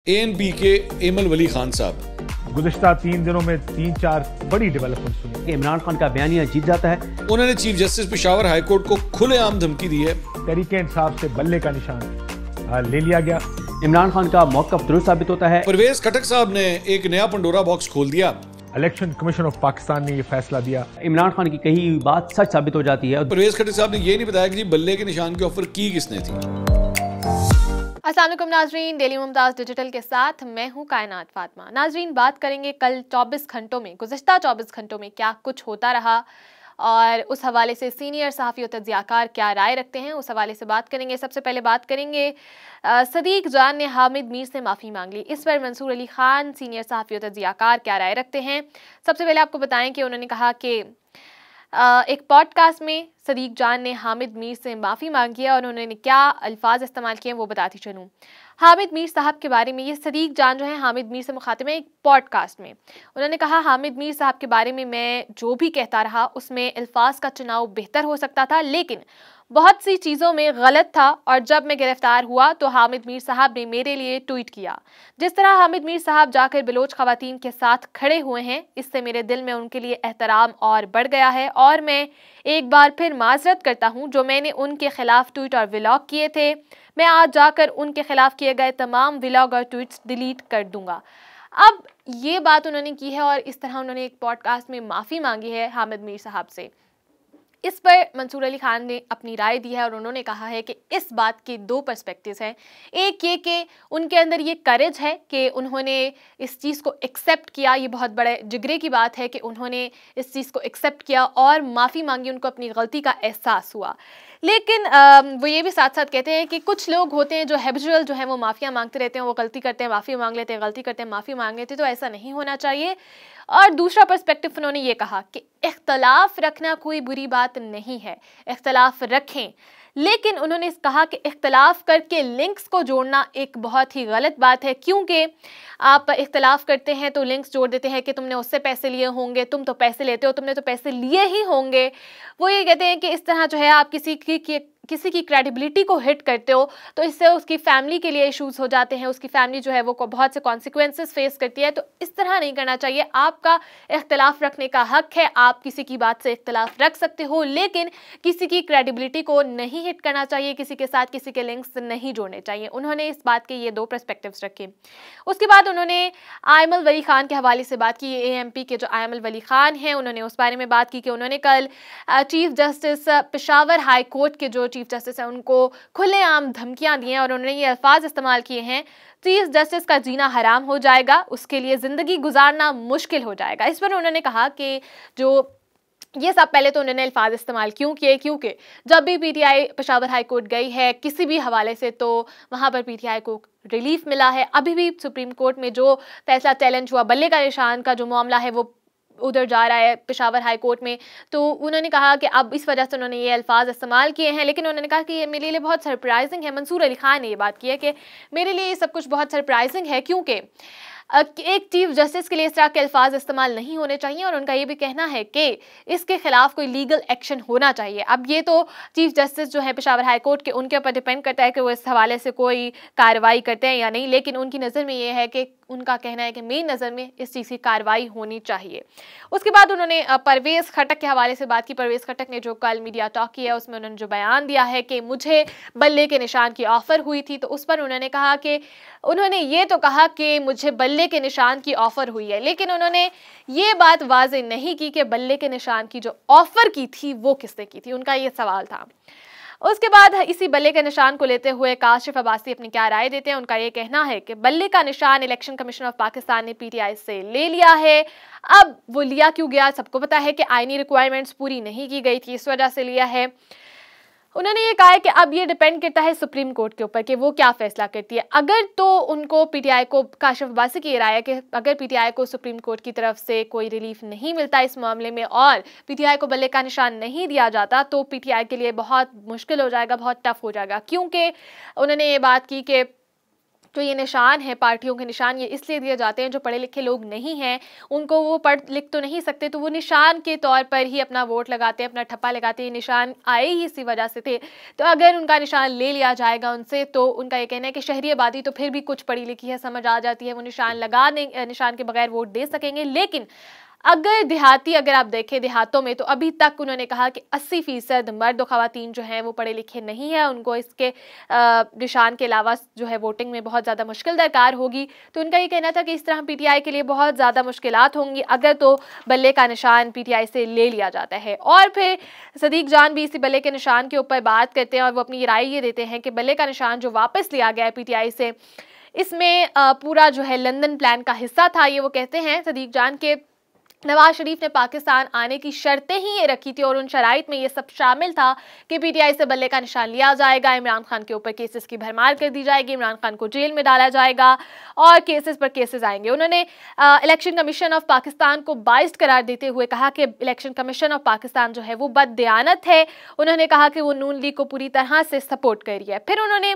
ANP के Emil वली खान साहब गुज़िश्ता 3 दिनों में 3-4 बड़ी डेवलपमेंट सुनी। इमरान खान का बयानिया जीत जाता है। उन्होंने chief justice Peshawar high court को खुलेआम धमकी दी है। तहरीक इंसाफ से बल्ले का निशान ले लिया गया। इमरान खान का मौक़िफ़ दुरुस्त साबित होता है। परवेज खटक साहब ने एक नया पंडोरा बॉक्स खोल दिया। इलेक्शन कमीशन ऑफ पाकिस्तान ने यह फैसला दिया। इमरान खान की कही हुई बात सच साबित हो जाती है। परवेज खटक साहब ने यह नहीं बताया कि जी बल्ले के निशान की ऑफर की किसने थी। अस्सलाम वालेकुम नाजरीन, डेली मुमताज़ डिजिटल के साथ मैं हूं कायनात फातिमा। नाजरीन, बात करेंगे कल 24 घंटों में, गुज़िश्ता 24 घंटों में क्या कुछ होता रहा और उस हवाले से सीनियर सहाफ़ी और तज्ज़ियाकार क्या राय रखते हैं, उस हवाले से बात करेंगे। सबसे पहले बात करेंगे सदीक जान ने हामिद मीर से माफ़ी मांग ली। इस पर मंसूर अली खान सीनियर सहाफ़ी और तज्ज़ियाकार क्या राय रखते हैं। सबसे पहले आपको बताएं कि उन्होंने कहा कि एक पॉडकास्ट में सदीक जान ने हामिद मीर से माफ़ी मांगी है और उन्होंने क्या अल्फाज इस्तेमाल किए हैं वो बताती चलूँ। हामिद मीर साहब के बारे में, ये सदीक जान जो है हामिद मीर से मुखातिब है एक पॉडकास्ट में। उन्होंने कहा हामिद मीर साहब के बारे में मैं जो भी कहता रहा उसमें अल्फाज का चुनाव बेहतर हो सकता था, लेकिन बहुत सी चीज़ों में गलत था। और जब मैं गिरफ्तार हुआ तो हामिद मीर साहब ने मेरे लिए ट्वीट किया। जिस तरह हामिद मीर साहब जाकर बलोच खवातीन के साथ खड़े हुए हैं, इससे मेरे दिल में उनके लिए एहतराम और बढ़ गया है और मैं एक बार फिर माजरत करता हूं जो मैंने उनके खिलाफ ट्वीट और व्लॉग किए थे। मैं आज जाकर उनके खिलाफ किए गए तमाम व्लॉग और ट्वीट्स डिलीट कर दूंगा। अब ये बात उन्होंने की है और इस तरह उन्होंने एक पॉडकास्ट में माफ़ी मांगी है हामिद मीर साहब से। इस पर मंसूर अली खान ने अपनी राय दी है और उन्होंने कहा है कि इस बात के दो पर्सपेक्टिव्स हैं। एक ये कि उनके अंदर ये करेज है कि उन्होंने इस चीज़ को एक्सेप्ट किया, ये बहुत बड़े जिगरे की बात है कि उन्होंने इस चीज़ को एक्सेप्ट किया और माफ़ी मांगी, उनको अपनी गलती का एहसास हुआ। लेकिन वो ये भी साथ साथ कहते हैं कि कुछ लोग होते हैं जो हैबिचुअल जो है वो माफ़िया मांगते रहते हैं, वो गलती करते हैं माफ़ी मांग लेते हैं, गलती करते हैं माफ़ी मांग लेते हैं, तो ऐसा नहीं होना चाहिए। और दूसरा पर्सपेक्टिव उन्होंने ये कहा कि इख्तलाफ रखना कोई बुरी बात नहीं है, इख्तलाफ रखें, लेकिन उन्होंने कहा कि इख्तलाफ करके लिंक्स को जोड़ना एक बहुत ही गलत बात है, क्योंकि आप इख्तलाफ करते हैं तो लिंक्स जोड़ देते हैं कि तुमने उससे पैसे लिए होंगे, तुम तो पैसे लेते हो, तुमने तो पैसे लिए ही होंगे। वो ये कहते हैं कि इस तरह जो है आप किसी की क्रेडिबिलिटी को हिट करते हो तो इससे उसकी फैमिली के लिए इश्यूज हो जाते हैं, उसकी फैमिली जो है वो बहुत से कॉन्सिक्वेंसेस फेस करती है। तो इस तरह नहीं करना चाहिए। आपका इख्तलाफ रखने का हक है, आप किसी की बात से इख्तलाफ रख सकते हो, लेकिन किसी की क्रेडिबिलिटी को नहीं हिट करना चाहिए, किसी के साथ किसी के लिंक्स नहीं जोड़ने चाहिए। उन्होंने इस बात के ये दो पर्सपेक्टिव्स रखे। उसके बाद उन्होंने आयमल वली खान के हवाले से बात की। ANP के जो आयमल वली खान हैं उन्होंने उस बारे में बात की कि उन्होंने कल chief justice Peshawar high court के जो चीफ जस्टिस है उनको खुलेआम धमकियां दी हैं और उन्होंने ये अल्फाज इस्तेमाल किए हैं, चीफ जस्टिस का जीना हराम हो जाएगा, उसके लिए ज़िंदगी गुजारना मुश्किल हो जाएगा। इस पर उन्होंने कहा कि जो ये सब पहले तो उन्होंने अल्फाज इस्तेमाल क्यों किए, क्योंकि जब भी PTI पेशावर हाई कोर्ट गई है किसी भी हवाले से तो वहाँ पर PTI को रिलीफ मिला है। अभी भी सुप्रीम कोर्ट में जो फैसला चैलेंज हुआ, बल्ले का निशान का जो मामला है वो उधर जा रहा है पेशावर हाई कोर्ट में, तो उन्होंने कहा कि अब इस वजह से उन्होंने ये अल्फाज इस्तेमाल किए हैं। लेकिन उन्होंने कहा कि ये मेरे लिए बहुत सरप्राइजिंग है। मंसूर अली खान ने ये बात की है कि मेरे लिए ये सब कुछ बहुत सरप्राइजिंग है, क्योंकि एक चीफ जस्टिस के लिए इस तरह के अल्फाज इस्तेमाल नहीं होने चाहिए और उनका ये भी कहना है कि इसके खिलाफ कोई लीगल एक्शन होना चाहिए। अब ये तो चीफ जस्टिस जो है पेशावर हाई कोर्ट के, उनके ऊपर डिपेंड करता है कि वो इस हवाले से कोई कार्रवाई करते हैं या नहीं, लेकिन उनकी नज़र में ये है कि उनका कहना है कि मेरी नज़र में इस चीज़ की कार्रवाई होनी चाहिए। उसके बाद उन्होंने परवेज़ खटक के हवाले से बात की। परवेज़ खटक ने जो कल मीडिया टॉक किया उसमें उन्होंने जो बयान दिया है कि मुझे बल्ले के निशान की ऑफ़र हुई थी, तो उस पर उन्होंने कहा कि उन्होंने ये तो कहा कि मुझे बल्ले के निशान की ऑफ़र हुई है, लेकिन उन्होंने ये बात वाज़ेह नहीं की कि बल्ले के निशान की जो ऑफ़र की थी वो किसने की थी, उनका ये सवाल था। उसके बाद इसी बल्ले के निशान को लेते हुए काशिफ अब्बासी अपनी क्या राय देते हैं। उनका ये कहना है कि बल्ले का निशान इलेक्शन कमीशन ऑफ पाकिस्तान ने PTI से ले लिया है। अब वो लिया क्यों गया, सबको पता है कि आईनी रिक्वायरमेंट्स पूरी नहीं की गई थी, इस वजह से लिया है। उन्होंने ये कहा है कि अब ये डिपेंड करता है सुप्रीम कोर्ट के ऊपर कि वो क्या फैसला करती है। अगर तो उनको PTI को, काशिफ अब्बासी की राय है कि अगर PTI को सुप्रीम कोर्ट की तरफ से कोई रिलीफ नहीं मिलता इस मामले में और PTI को बल्ले का निशान नहीं दिया जाता तो PTI के लिए बहुत मुश्किल हो जाएगा, बहुत टफ हो जाएगा, क्योंकि उन्होंने ये बात की कि जो ये निशान है, पार्टियों के निशान, ये इसलिए दिए जाते हैं जो पढ़े लिखे लोग नहीं हैं, उनको वो पढ़ लिख तो नहीं सकते, तो वो निशान के तौर पर ही अपना वोट लगाते हैं, अपना ठप्पा लगाते हैं। निशान आए ही इसी वजह से थे। तो अगर उनका निशान ले लिया जाएगा उनसे, तो उनका ये कहना है कि शहरी आबादी तो फिर भी कुछ पढ़ी लिखी है, समझ आ जाती है, वो निशान के बगैर वोट दे सकेंगे। लेकिन अगर आप देखें देहातों में, तो अभी तक उन्होंने कहा कि 80% मर्द और ख़वातीन जो हैं वो पढ़े लिखे नहीं हैं, उनको इसके निशान के अलावा जो है वोटिंग में बहुत ज़्यादा मुश्किल दरकार होगी। तो उनका ये कहना था कि इस तरह पीटीआई के लिए बहुत ज़्यादा मुश्किलात होंगी अगर तो बल्ले का निशान पीटीआई से ले लिया जाता है। और फिर सदीक जान भी इसी बल्ले के निशान के ऊपर बात करते हैं और वो अपनी राय ये देते हैं कि बल्ले का निशान जो वापस लिया गया है पीटीआई से, इसमें पूरा जो है लंदन प्लान का हिस्सा था। ये वो कहते हैं सदीक जान के नवाज शरीफ ने पाकिस्तान आने की शर्तें ही ये रखी थी और उन शराइत में ये सब शामिल था कि पीटीआई से बल्ले का निशान लिया जाएगा, इमरान खान के ऊपर केसेस की भरमार कर दी जाएगी, इमरान खान को जेल में डाला जाएगा और केसेस पर केसेस आएंगे। उन्होंने इलेक्शन कमीशन ऑफ पाकिस्तान को बाइस्ड करार देते हुए कहा कि इलेक्शन कमीशन ऑफ पाकिस्तान जो है वो बददियानत है। उन्होंने कहा कि वो नून लीग को पूरी तरह से सपोर्ट कर रही है। फिर उन्होंने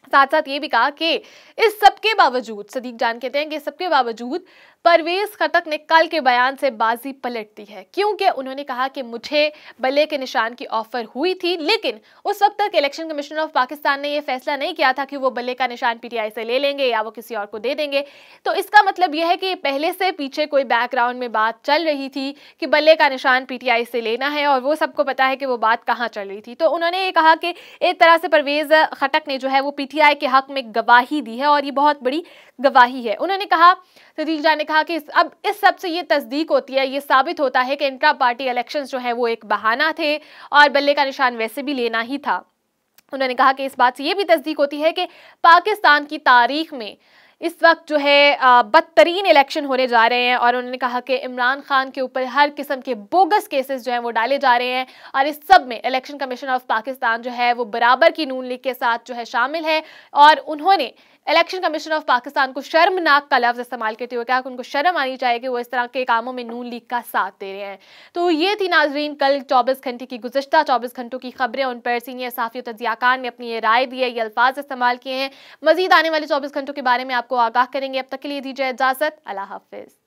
साथ साथ ये भी कहा कि इस सबके बावजूद, सदीक जान कहते हैं कि इस सबके बावजूद परवेज खटक ने कल के बयान से बाजी पलट दी है, क्योंकि उन्होंने कहा कि मुझे बल्ले के निशान की ऑफर हुई थी, लेकिन उस वक्त तक इलेक्शन कमीशन ऑफ पाकिस्तान ने यह फैसला नहीं किया था कि वो बल्ले का निशान पीटीआई से ले लेंगे या वो किसी और को दे देंगे। तो इसका मतलब यह है कि पहले से पीछे कोई बैकग्राउंड में बात चल रही थी कि बल्ले का निशान पीटीआई से लेना है और वो सबको पता है कि वो बात कहाँ चल रही थी। तो उन्होंने ये कहा कि एक तरह से परवेज खटक ने जो है वो पीटीआई के हक में गवाही दी है और ये बहुत बड़ी गवाही है। उन्होंने कहा, सदीक जान ने कहा कि अब इस सब से ये तस्दीक होती है, ये साबित होता है कि इंट्रा पार्टी इलेक्शंस जो है वो एक बहाना थे और बल्ले का निशान वैसे भी लेना ही था। उन्होंने कहा कि इस बात से ये भी तस्दीक होती है कि पाकिस्तान की तारीख में इस वक्त जो है बदतरीन इलेक्शन होने जा रहे हैं और उन्होंने कहा कि इमरान खान के ऊपर हर किस्म के बोगस केसेस जो हैं वो डाले जा रहे हैं और इस सब में इलेक्शन कमीशन ऑफ पाकिस्तान जो है वो बराबर की नून लीग के साथ जो है शामिल है। और उन्होंने इलेक्शन कमीशन ऑफ पाकिस्तान को शर्मनाक का लफ्ज़ इस्तेमाल करते हुए कहा कि उनको शर्म आनी चाहिए कि वो इस तरह के कामों में नून लीग का साथ दे रहे हैं। तो ये थी नाजरीन कल 24 घंटे की गुज़श्ता 24 घंटों की खबरें। उन पर सीनियर सहाफ़ी और तज्ज़ियाकार ने अपनी ये राय दी है, ये अल्फाज इस्तेमाल किए हैं। मजीद आने वाले 24 घंटों के बारे में आपको आगाह करेंगे। अब तक के लिए दीजिए इजाज़त। अल्लाह हाफ़िज़।